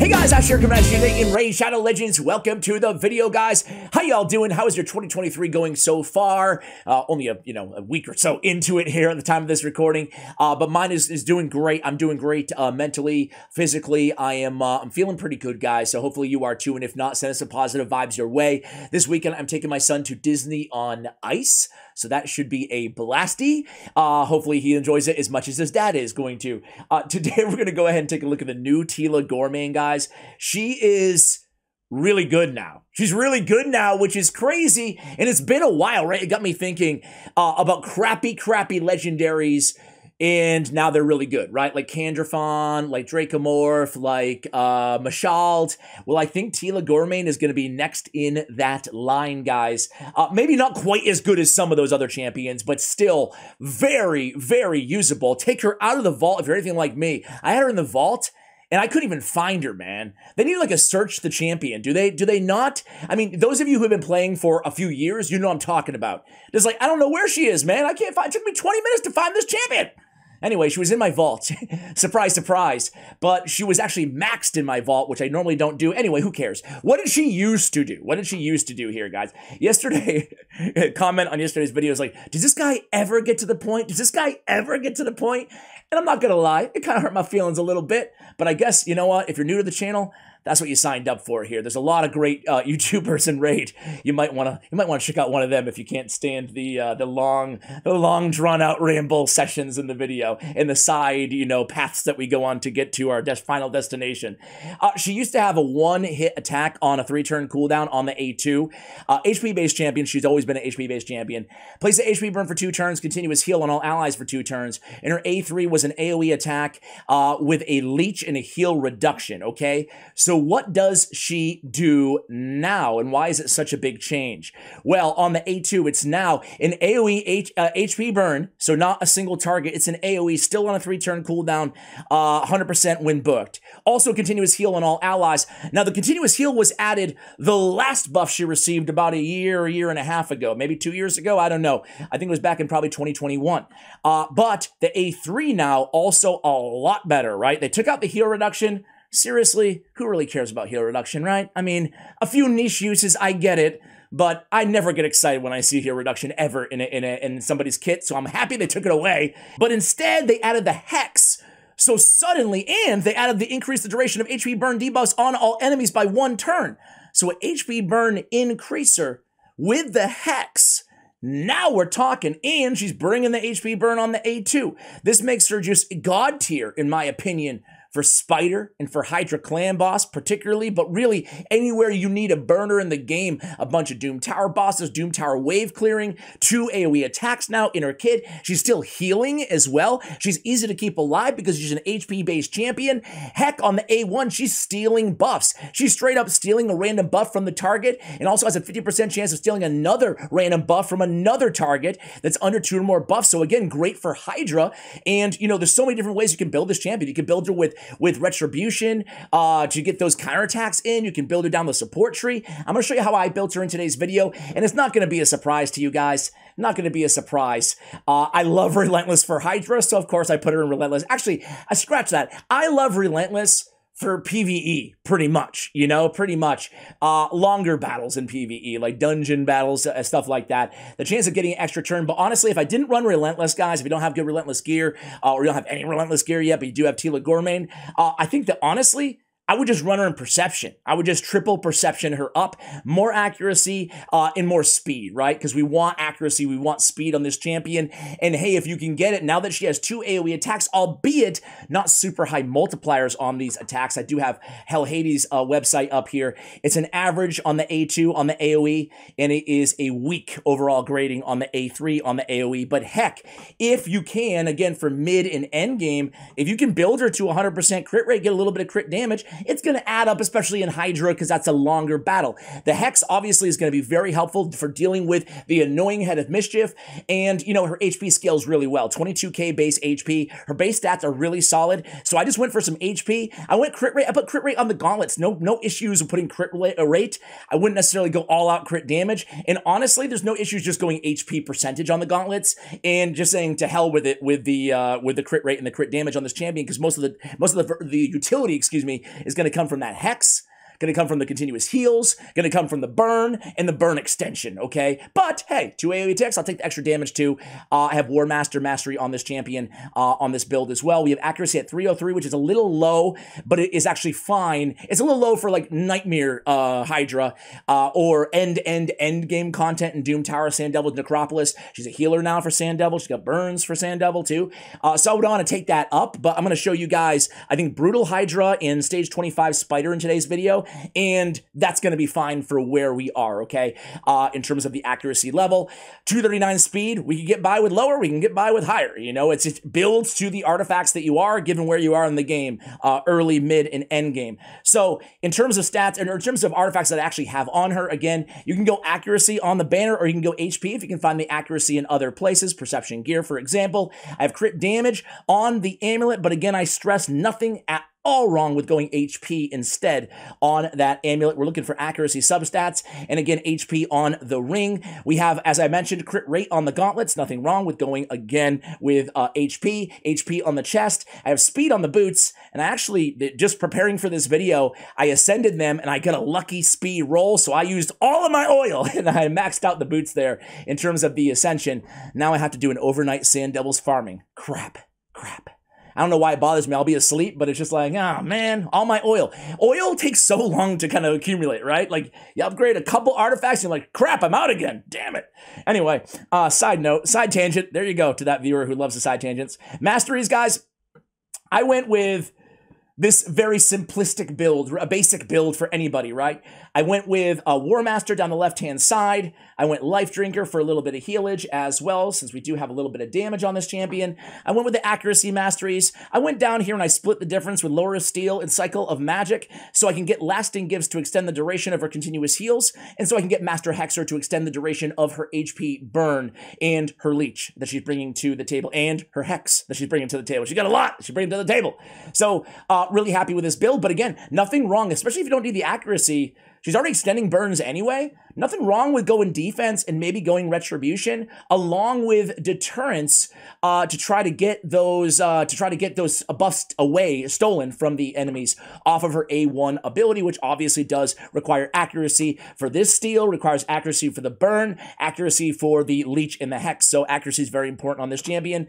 Hey guys, Teela Goremane in Ray Shadow Legends. Welcome to the video, guys. How y'all doing? How is your 2023 going so far? Only a week or so into it here at the time of this recording, but mine is doing great. I'm doing great mentally, physically. I'm feeling pretty good, guys. So hopefully you are too, and if not, send us some positive vibes your way. This weekend, I'm taking my son to Disney on Ice, so that should be a blasty. Hopefully he enjoys it as much as his dad is going to. Today we're going to go ahead and take a look at the new Teela Goremane, guys. She is really good now. She's really good now, which is crazy, and it's been a while, right? It got me thinking about crappy legendaries, and now they're really good, right? Like Candrafon, like Dracomorph, like Mashald. Well, I think Teela Goremane is going to be next in that line, guys. Maybe not quite as good as some of those other champions, but still very, very usable. Take her out of the vault if you're anything like me. I had her in the vault, and I couldn't even find her, man. They need like a search the champion. Do they not? I mean, those of you who have been playing for a few years, you know what I'm talking about. It's like, I don't know where she is, man. I can't find, it took me 20 minutes to find this champion. Anyway, she was in my vault. Surprise, surprise. But she was actually maxed in my vault, which I normally don't do. Anyway, who cares? What did she used to do? What did she used to do here, guys? Yesterday, comment on yesterday's video is like, does this guy ever get to the point? Does this guy ever get to the point? And I'm not going to lie, it kind of hurt my feelings a little bit. But I guess, you know what? If you're new to the channel, that's what you signed up for here. There's a lot of great YouTubers in Raid. You might want to check out one of them if you can't stand the long drawn out ramble sessions in the video and the side paths that we go on to get to our final destination. She used to have a one-hit attack on a 3-turn cooldown on the A2. HP based champion. She's always been an HP based champion. Place the HP burn for 2 turns. Continuous heal on all allies for 2 turns. And her A3 was an AOE attack with a leech and a heal reduction. Okay, so what does she do now, and why is it such a big change? Well, on the A2, it's now an AoE HP burn, so not a single target. It's an AoE, still on a 3-turn cooldown, 100% when booked. Also, continuous heal on all allies. Now, the continuous heal was added the last buff she received about a year and a half ago, maybe 2 years ago, I don't know. I think it was back in probably 2021. But the A3 now, also a lot better, right? They took out the heal reduction. Seriously, who really cares about heal reduction, right? I mean, a few niche uses, I get it, but I never get excited when I see heal reduction ever in somebody's kit, so I'm happy they took it away. But instead, they added the Hex so suddenly, and they added the increase the duration of HP burn debuffs on all enemies by 1 turn. So an HP burn increaser with the Hex. Now we're talking, and she's bringing the HP burn on the A2. This makes her just god tier, in my opinion, for Spider and for Hydra Clan Boss particularly, but really anywhere you need a burner in the game. A bunch of Doom Tower bosses, Doom Tower wave clearing, 2 AoE attacks now in her kit. She's still healing as well. She's easy to keep alive because she's an HP-based champion. Heck, on the A1, she's stealing buffs. She's straight up stealing a random buff from the target and also has a 50% chance of stealing another random buff from another target that's under 2 or more buffs. So again, great for Hydra. And, there's so many different ways you can build this champion. You can build her with Retribution to get those counterattacks in. You can build her down the support tree. I'm going to show you how I built her in today's video, and it's not going to be a surprise to you guys. Not going to be a surprise. I love Relentless for Hydra, so of course I put her in Relentless. Actually, I scratched that. I love Relentless for PvE, pretty much, pretty much. Longer battles in PvE, like dungeon battles, stuff like that. The chance of getting an extra turn, but honestly, if I didn't run Relentless, guys, if you don't have good Relentless gear, or you don't have any Relentless gear yet, but you do have Teela Goremane, I think that honestly, I would just run her in Perception. I would just triple Perception her up. More accuracy and more speed, right? Because we want accuracy, we want speed on this champion. And hey, if you can get it, now that she has 2 AoE attacks, albeit not super high multipliers on these attacks. I do have Hell Hades' website up here. It's an average on the A2, on the AoE, and it is a weak overall grading on the A3, on the AoE. But heck, if you can, again, for mid and end game, if you can build her to 100% crit rate, get a little bit of crit damage, it's going to add up, especially in Hydra, because that's a longer battle. The Hex obviously is going to be very helpful for dealing with the annoying Head of Mischief, and, her HP scales really well. 22k base HP. Her base stats are really solid, so I just went for some HP. I went crit rate. I put crit rate on the gauntlets. No issues with putting crit rate. I wouldn't necessarily go all-out crit damage, and honestly, there's no issues just going HP percentage on the gauntlets, and just saying to hell with it with the crit rate and the crit damage on this champion, because most of the utility, excuse me, is going to come from that Hex, going to come from the continuous heals, going to come from the burn, and the burn extension, okay? But, hey, 2 AoE attacks, I'll take the extra damage too. I have War Master Mastery on this champion, on this build as well. We have accuracy at 303, which is a little low, but it is actually fine. It's a little low for, like, Nightmare Hydra, or end game content in Doom Tower, Sand Devil's Necropolis. She's a healer now for Sand Devil. She's got burns for Sand Devil too. So I would want to take that up, but I'm going to show you guys, I think, Brutal Hydra in Stage 25 Spider in today's video, and that's going to be fine for where we are, okay, in terms of the accuracy level. 239 speed, we can get by with lower, we can get by with higher, you know, it builds to the artifacts that you are, given where you are in the game, early, mid, and end game. So in terms of stats, and in terms of artifacts that I actually have on her, again, you can go accuracy on the banner, or you can go HP if you can find the accuracy in other places, Perception Gear, for example. I have crit damage on the amulet, but again, I stress nothing at all wrong with going HP instead on that amulet. We're looking for accuracy substats, and again, HP on the ring. We have, as I mentioned, crit rate on the gauntlets. Nothing wrong with going again with HP on the chest. I have speed on the boots, and I actually, just preparing for this video, I ascended them, and I got a lucky speed roll, so I used all of my oil, and I maxed out the boots there in terms of the ascension. Now I have to do an overnight Sand Devils farming. Crap. I don't know why it bothers me. I'll be asleep, but it's just like, oh man, all my oil. Oil takes so long to kind of accumulate, right? Like, you upgrade a couple artifacts, and you're like, crap, I'm out again. Damn it. Anyway, side note, side tangent. There you go to that viewer who loves the side tangents. Masteries, guys. I went with this very simplistic build, a basic build for anybody, right? I went with a War Master down the left-hand side. I went Life Drinker for a little bit of healage as well, since we do have a little bit of damage on this champion. I went with the Accuracy Masteries. I went down here and I split the difference with Lower Steel and Cycle of Magic, so I can get Lasting Gifts to extend the duration of her continuous heals, and so I can get Master Hexer to extend the duration of her HP burn, and her Leech that she's bringing to the table, and her Hex that she's bringing to the table. She got a lot she's bringing to the table. So, really happy with this build, but again, nothing wrong, especially if you don't need the accuracy. She's already extending burns anyway. Nothing wrong with going defense and maybe going retribution along with deterrence to try to get those buffs away, stolen from the enemies off of her A1 ability, which obviously does require accuracy for this steal, requires accuracy for the burn, accuracy for the leech and the hex. So accuracy is very important on this champion.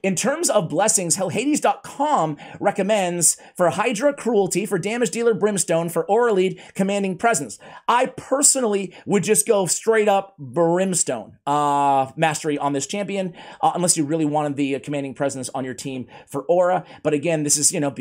In terms of blessings, Hellhades.com recommends for Hydra Cruelty, for Damage Dealer Brimstone, for Aura Lead Commanding Presence. I personally would just go straight up Brimstone mastery on this champion, unless you really wanted the Commanding Presence on your team for Aura. But again, this is, you know,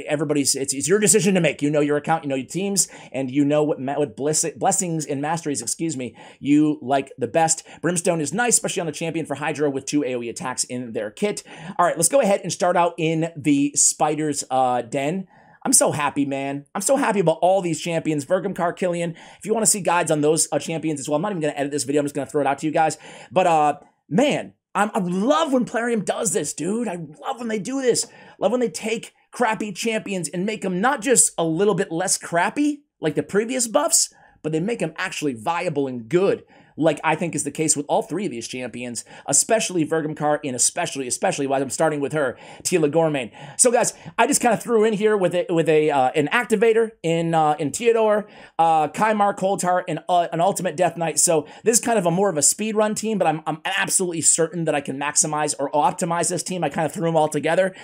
everybody's, it's your decision to make. You know your account, you know your teams, and you know what blessings and masteries, excuse me, you like the best. Brimstone is nice, especially on the champion for Hydra with 2 AoE attacks in their kit. All right, let's go ahead and start out in the Spider's Den. I'm so happy, man. I'm so happy about all these champions. Vergamkar, Killian. If you want to see guides on those champions as well, I'm not even going to edit this video. I'm just going to throw it out to you guys. But, man, I love when Plarium does this, dude. I love when they do this. Love when they take crappy champions and make them not just a little bit less crappy, like the previous buffs, but they make them actually viable and good, like I think is the case with all 3 of these champions, especially Vergamkar, and especially while I'm starting with her, Teela Goremane. So guys, I just kind of threw in here with an activator in Theodore, Kymar, Koltar, and an Ultimate Death Knight. So this is kind of more of a speedrun team, but I'm absolutely certain that I can maximize or optimize this team. I kind of threw them all together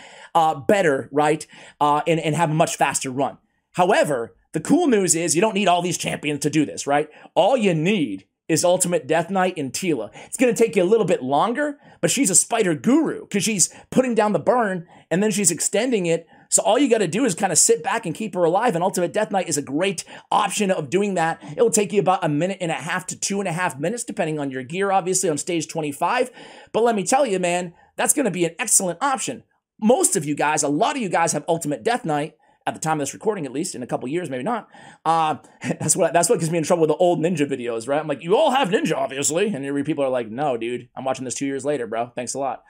better, right, and have a much faster run. However, the cool news is you don't need all these champions to do this, right? All you need is Ultimate Death Knight and Teela. It's going to take you a little bit longer, but she's a spider guru because she's putting down the burn and then she's extending it. So all you got to do is kind of sit back and keep her alive, and Ultimate Death Knight is a great option of doing that. It'll take you about 1.5 to 2.5 minutes, depending on your gear, obviously, on stage 25. But let me tell you, man, that's going to be an excellent option. Most of you guys, a lot of you guys have Ultimate Death Knight, at the time of this recording, at least, in a couple years, maybe not. That's what gets me in trouble with the old Ninja videos, right? I'm like, you all have Ninja, obviously. And people are like, no, dude, I'm watching this 2 years later, bro. Thanks a lot.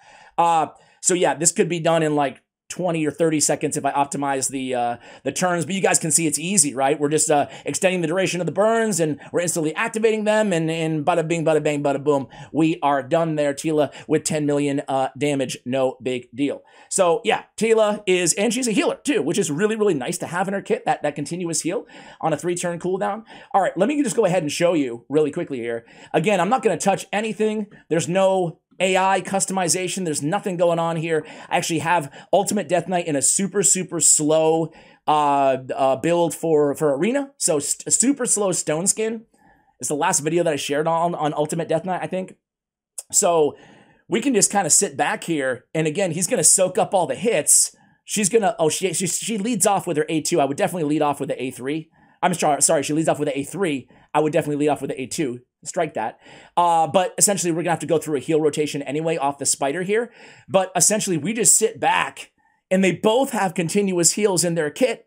So yeah, this could be done in like 20 or 30 seconds if I optimize the turns, but you guys can see it's easy, right? We're just extending the duration of the burns, and we're instantly activating them, and bada bing, bada bang, bada boom, we are done there. Teela with 10 million damage, no big deal. So yeah, Teela is, and she's a healer too, which is really, really nice to have in her kit, that continuous heal on a 3-turn cooldown. All right, let me just go ahead and show you really quickly here. Again, I'm not going to touch anything. There's no AI customization. There's nothing going on here. I actually have Ultimate Death Knight in a super, super slow build for Arena. So super slow stone skin. It's the last video that I shared on Ultimate Death Knight, I think. So we can just kind of sit back here. And again, he's going to soak up all the hits. She's going to, oh, she leads off with her A2. I would definitely lead off with the A3. I'm sorry, she leads off with the A3. I would definitely lead off with the A2. Strike that. But essentially, we're going to have to go through a heal rotation anyway off the spider here. But essentially, we just sit back, and they both have continuous heals in their kit,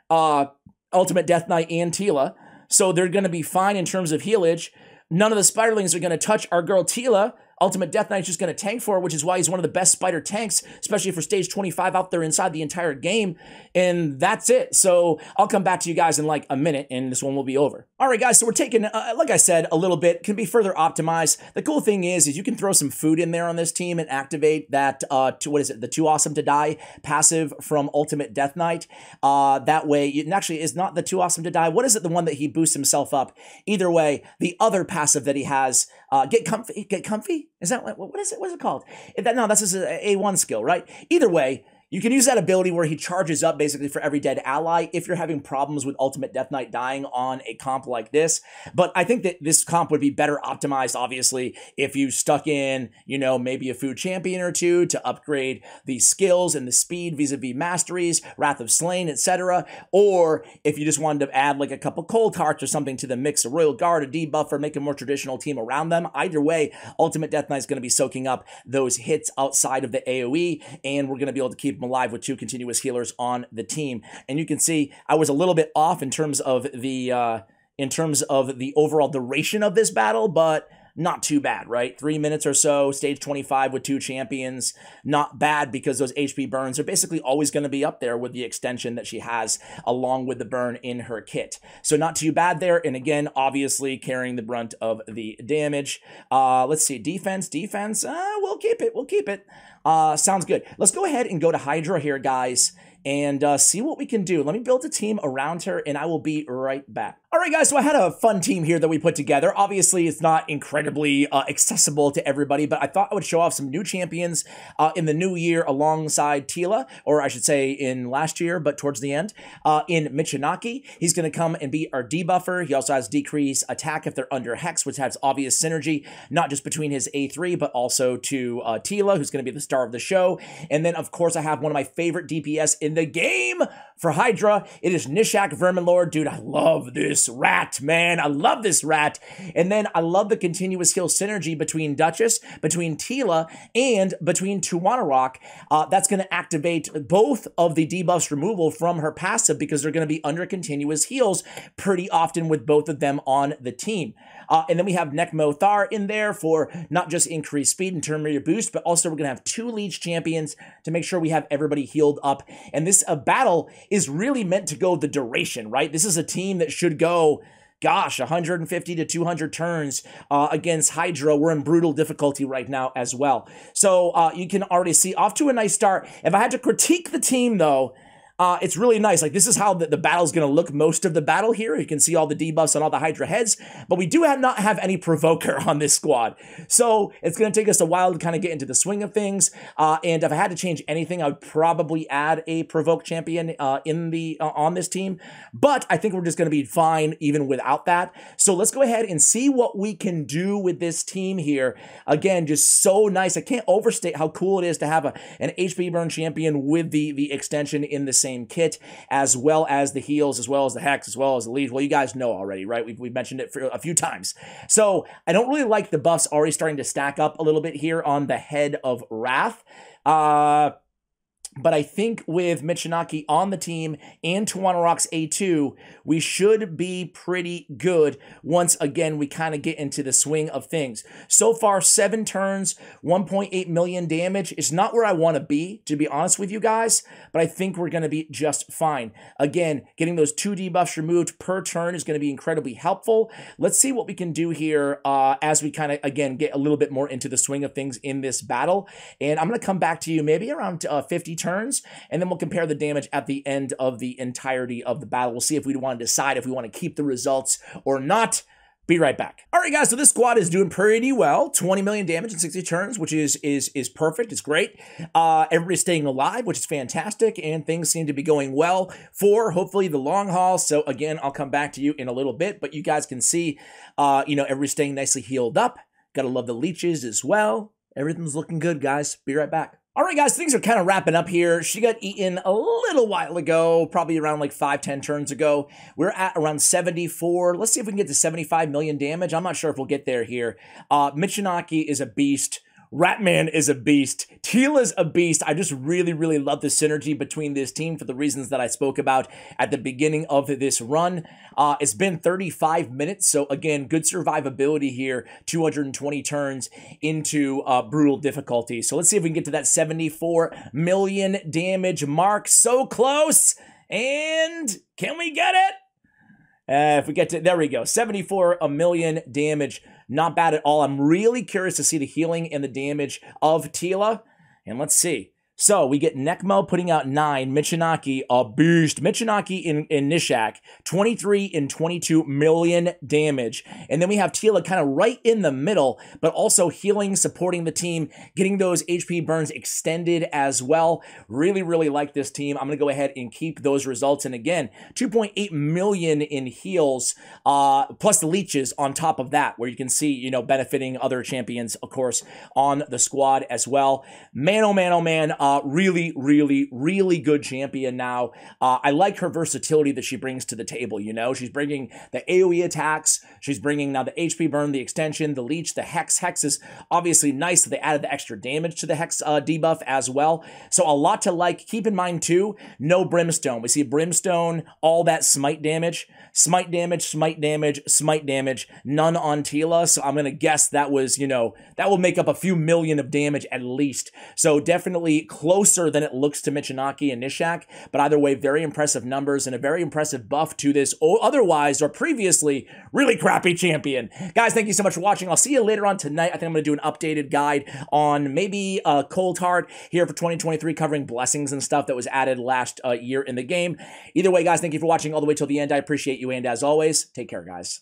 Ultimate Death Knight and Teela. So they're going to be fine in terms of healage. None of the spiderlings are going to touch our girl Teela. Ultimate Death Knight's just going to tank for her, which is why he's one of the best spider tanks, especially for stage 25 out there inside the entire game. And that's it. So I'll come back to you guys in like a minute, and this one will be over. All right, guys, so we're taking, like I said, a little bit, can be further optimized. The cool thing is you can throw some food in there on this team and activate that, what is it, the Too Awesome to Die passive from Ultimate Death Knight. That way, it actually is not the Too Awesome to Die. What is it, the one that he boosts himself up? Either way, the other passive that he has, Get Comfy? Is that, what is it? What is it called? No, that's his A1 skill, right? Either way, you can use that ability where he charges up basically for every dead ally if you're having problems with Ultimate Death Knight dying on a comp like this. But I think that this comp would be better optimized, obviously, if you stuck in, you know, maybe a food champion or two to upgrade the skills and the speed vis-a-vis Masteries, Wrath of Slain, etc. Or if you just wanted to add like a couple cold hearts or something to the mix, a Royal Guard, a debuffer, make a more traditional team around them. Either way, Ultimate Death Knight is going to be soaking up those hits outside of the AoE, and we're going to be able to keep alive with 2 continuous healers on the team. And you can see I was a little bit off in terms of the overall duration of this battle, but not too bad, right? 3 minutes or so, stage 25 with 2 champions. Not bad, because those HP burns are basically always going to be up there with the extension that she has along with the burn in her kit. So not too bad there. And again, obviously carrying the brunt of the damage. Let's see, defense, we'll keep it. Sounds good. Let's go ahead and go to Hydra here, guys, and see what we can do. Let me build a team around her, and I will be right back. All right, guys, so I had a fun team here that we put together. Obviously, it's not incredibly accessible to everybody, but I thought I would show off some new champions in the new year alongside Teela, or I should say in last year, but towards the end, in Michinaki. He's going to come and be our debuffer. He also has decrease attack if they're under Hex, which has obvious synergy, not just between his A3, but also to Teela, who's going to be the star of the show. And then, of course, I have one of my favorite DPS in the game for Hydra. It is Nishak Verminlord. Dude, I love this rat, man. I love this rat. And then I love the continuous heal synergy between Duchess, between Teela, and between Tuwanarok. That's going to activate both of the debuffs removal from her passive, because they're going to be under continuous heals pretty often with both of them on the team. And then we have Nekmo Thar in there for not just increased speed and turn meter boost, but also we're going to have 2 Leech champions to make sure we have everybody healed up. And this battle is really meant to go the duration, right? This is a team that should go, gosh, 150 to 200 turns against Hydra. We're in brutal difficulty right now as well. So you can already see off to a nice start. If I had to critique the team, though, it's really nice. Like, this is how the battle's going to look most of the battle here. You can see all the debuffs on all the Hydra heads, but we do not have any Provoker on this squad. So it's going to take us a while to kind of get into the swing of things. And if I had to change anything, I would probably add a Provoke champion on this team. But I think we're just going to be fine even without that. So let's go ahead and see what we can do with this team here. Again, just so nice. I can't overstate how cool it is to have an HP burn champion with the extension in the same kit, as well as the heals, as well as the Hex, as well as the Leech. Well, you guys know already, right? We've mentioned it for a few times. So I don't really like the buffs already starting to stack up a little bit here on the head of Wrath. But I think with Michinaki on the team and Tawana Rocks A2, we should be pretty good once again we kind of get into the swing of things. So far, 7 turns, 1.8 million damage. It's not where I want to be honest with you guys, but I think we're going to be just fine. Again, getting those 2 debuffs removed per turn is going to be incredibly helpful. Let's see what we can do here as we kind of, again, get a little bit more into the swing of things in this battle. And I'm going to come back to you maybe around 50 turns, and then we'll compare the damage at the end of the entirety of the battle. We'll see if we want to decide if we want to keep the results or not. Be right back. All right, guys, so this squad is doing pretty well. 20 million damage in 60 turns, which is perfect. It's great. Everybody's staying alive, which is fantastic, and things seem to be going well for, hopefully, the long haul. So, again, I'll come back to you in a little bit, but you guys can see, everybody's staying nicely healed up. Gotta love the leeches as well. Everything's looking good, guys. Be right back. All right, guys, things are kind of wrapping up here. She got eaten a little while ago, probably around like 5-10 turns ago. We're at around 74. Let's see if we can get to 75 million damage. I'm not sure if we'll get there here. Michinaki is a beast. Ratman is a beast. Teela's a beast. I just really, really love the synergy between this team for the reasons that I spoke about at the beginning of this run. It's been 35 minutes, so again, good survivability here. 220 turns into brutal difficulty. So let's see if we can get to that 74 million damage mark. So close. And can we get it? If we get to, there we go, 74 million damage. Not bad at all. I'm really curious to see the healing and the damage of Teela. And let's see. So we get Nekmo putting out 9, Michinaki, a beast. Michinaki in Nishak, 23 and 22 million damage. And then we have Teela kind of right in the middle, but also healing, supporting the team, getting those HP burns extended as well. Really, really like this team. I'm going to go ahead and keep those results. And again, 2.8 million in heals, plus the leeches on top of that, where you can see, benefiting other champions, of course, on the squad as well. Man, oh man, oh man. Really, really, really good champion now. I like her versatility that she brings to the table, She's bringing the AoE attacks. She's bringing now the HP burn, the extension, the leech, the Hex. Hex is obviously nice. So they added the extra damage to the Hex debuff as well. So a lot to like. Keep in mind, too, no Brimstone. We see Brimstone, all that smite damage. Smite damage, smite damage, smite damage. None on Teela. So I'm going to guess that was, that will make up a few million of damage at least. So definitely closer than it looks to Michinaki and Nishak, but either way, very impressive numbers and a very impressive buff to this otherwise or previously really crappy champion. Guys, thank you so much for watching. I'll see you later on tonight. I think I'm going to do an updated guide on maybe Cold Heart here for 2023, covering blessings and stuff that was added last year in the game. Either way, guys, thank you for watching all the way till the end. I appreciate you, and as always, take care, guys.